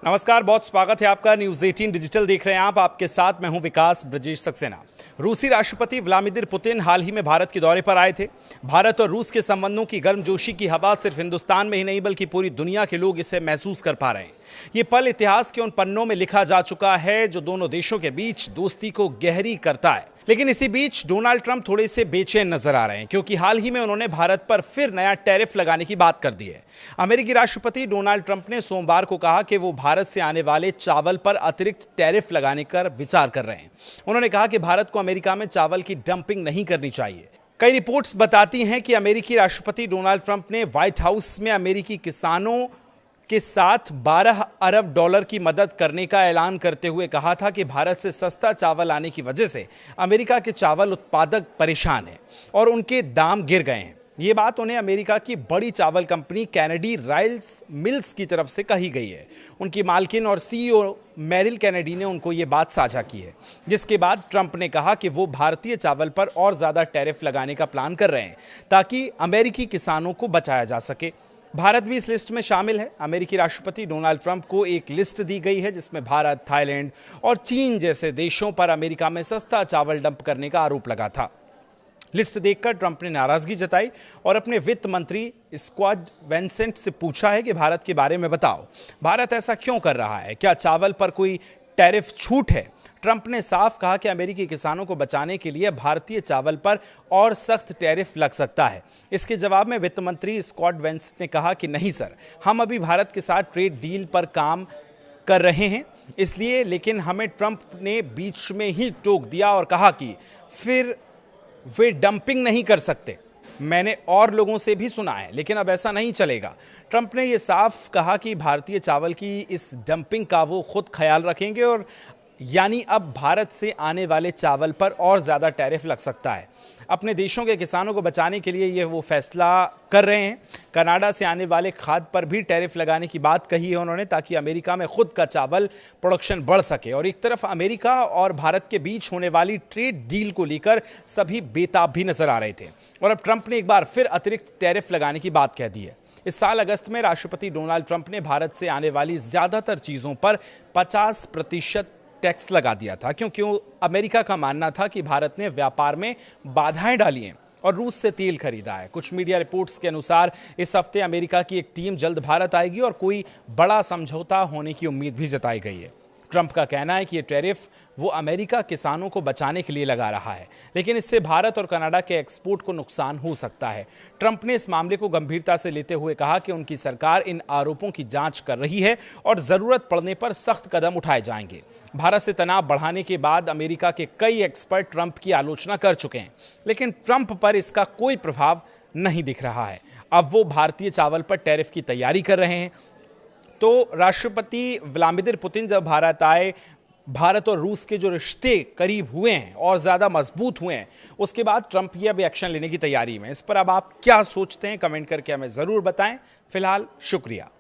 नमस्कार, बहुत स्वागत है आपका। न्यूज 18 डिजिटल देख रहे हैं आप। आपके साथ मैं हूं विकास ब्रजेश सक्सेना। रूसी राष्ट्रपति व्लादिमीर पुतिन हाल ही में भारत के दौरे पर आए थे। भारत और रूस के संबंधों की गर्मजोशी की हवा सिर्फ हिंदुस्तान में ही नहीं बल्कि पूरी दुनिया के लोग इसे महसूस कर पा रहे हैं। ये पल इतिहास के उन पन्नों में लिखा जा चुका है जो दोनों देशों के बीच दोस्ती को गहरी करता है। लेकिन इसी बीच डोनाल्ड ट्रंप थोड़े से बेचैन नजर आ रहे हैं क्योंकि हाल ही में उन्होंने भारत पर फिर नया टैरिफ लगाने की बात कर दी है। अमेरिकी राष्ट्रपति डोनाल्ड ट्रंप ने सोमवार को कहा कि वो भारत से आने वाले चावल पर अतिरिक्त टैरिफ लगाने का विचार कर रहे हैं। उन्होंने कहा कि भारत को अमेरिका में चावल की डंपिंग नहीं करनी चाहिए। कई रिपोर्ट्स बताती हैं कि अमेरिकी राष्ट्रपति डोनाल्ड ट्रंप ने व्हाइट हाउस में अमेरिकी किसानों के साथ 12 अरब डॉलर की मदद करने का ऐलान करते हुए कहा था कि भारत से सस्ता चावल आने की वजह से अमेरिका के चावल उत्पादक परेशान हैं और उनके दाम गिर गए हैं। ये बात उन्हें अमेरिका की बड़ी चावल कंपनी कैनेडी राइस मिल्स की तरफ से कही गई है। उनकी मालकिन और सीईओ मेरिल कैनेडी ने उनको ये बात साझा की है, जिसके बाद ट्रंप ने कहा कि वो भारतीय चावल पर और ज़्यादा टैरिफ लगाने का प्लान कर रहे हैं ताकि अमेरिकी किसानों को बचाया जा सके। भारत भी इस लिस्ट में शामिल है। अमेरिकी राष्ट्रपति डोनाल्ड ट्रंप को एक लिस्ट दी गई है जिसमें भारत, थाईलैंड और चीन जैसे देशों पर अमेरिका में सस्ता चावल डंप करने का आरोप लगा था। लिस्ट देखकर ट्रंप ने नाराजगी जताई और अपने वित्त मंत्री स्कॉट बेसेंट से पूछा है कि भारत के बारे में बताओ, भारत ऐसा क्यों कर रहा है? क्या चावल पर कोई टैरिफ छूट है? ट्रंप ने साफ कहा कि अमेरिकी किसानों को बचाने के लिए भारतीय चावल पर और सख्त टैरिफ लग सकता है। इसके जवाब में वित्त मंत्री स्कॉट बेसेंट ने कहा कि नहीं सर, हम अभी भारत के साथ ट्रेड डील पर काम कर रहे हैं इसलिए, लेकिन हमें ट्रंप ने बीच में ही टोक दिया और कहा कि फिर वे डंपिंग नहीं कर सकते। मैंने और लोगों से भी सुना है, लेकिन अब ऐसा नहीं चलेगा। ट्रंप ने यह साफ कहा कि भारतीय चावल की इस डंपिंग का वो खुद ख्याल रखेंगे और यानी अब भारत से आने वाले चावल पर और ज़्यादा टैरिफ लग सकता है। अपने देशों के किसानों को बचाने के लिए ये वो फैसला कर रहे हैं। कनाडा से आने वाले खाद पर भी टैरिफ लगाने की बात कही है उन्होंने, ताकि अमेरिका में खुद का चावल प्रोडक्शन बढ़ सके। और एक तरफ अमेरिका और भारत के बीच होने वाली ट्रेड डील को लेकर सभी बेताब भी नजर आ रहे थे और अब ट्रंप ने एक बार फिर अतिरिक्त टैरिफ लगाने की बात कह दी है। इस साल अगस्त में राष्ट्रपति डोनाल्ड ट्रंप ने भारत से आने वाली ज्यादातर चीजों पर 50% टैक्स लगा दिया था क्योंकि अमेरिका का मानना था कि भारत ने व्यापार में बाधाएं डाली हैं और रूस से तेल खरीदा है। कुछ मीडिया रिपोर्ट्स के अनुसार इस हफ्ते अमेरिका की एक टीम जल्द भारत आएगी और कोई बड़ा समझौता होने की उम्मीद भी जताई गई है। ट्रंप का कहना है कि ये टैरिफ वो अमेरिका किसानों को बचाने के लिए लगा रहा है, लेकिन इससे भारत और कनाडा के एक्सपोर्ट को नुकसान हो सकता है। ट्रंप ने इस मामले को गंभीरता से लेते हुए कहा कि उनकी सरकार इन आरोपों की जांच कर रही है और जरूरत पड़ने पर सख्त कदम उठाए जाएंगे। भारत से तनाव बढ़ाने के बाद अमेरिका के कई एक्सपर्ट ट्रंप की आलोचना कर चुके हैं, लेकिन ट्रंप पर इसका कोई प्रभाव नहीं दिख रहा है। अब वो भारतीय चावल पर टैरिफ की तैयारी कर रहे हैं। तो राष्ट्रपति व्लादिमीर पुतिन जब भारत आए, भारत और रूस के जो रिश्ते करीब हुए हैं और ज़्यादा मजबूत हुए हैं, उसके बाद ट्रंप ये अब एक्शन लेने की तैयारी में। इस पर अब आप क्या सोचते हैं, कमेंट करके हमें ज़रूर बताएं। फिलहाल शुक्रिया।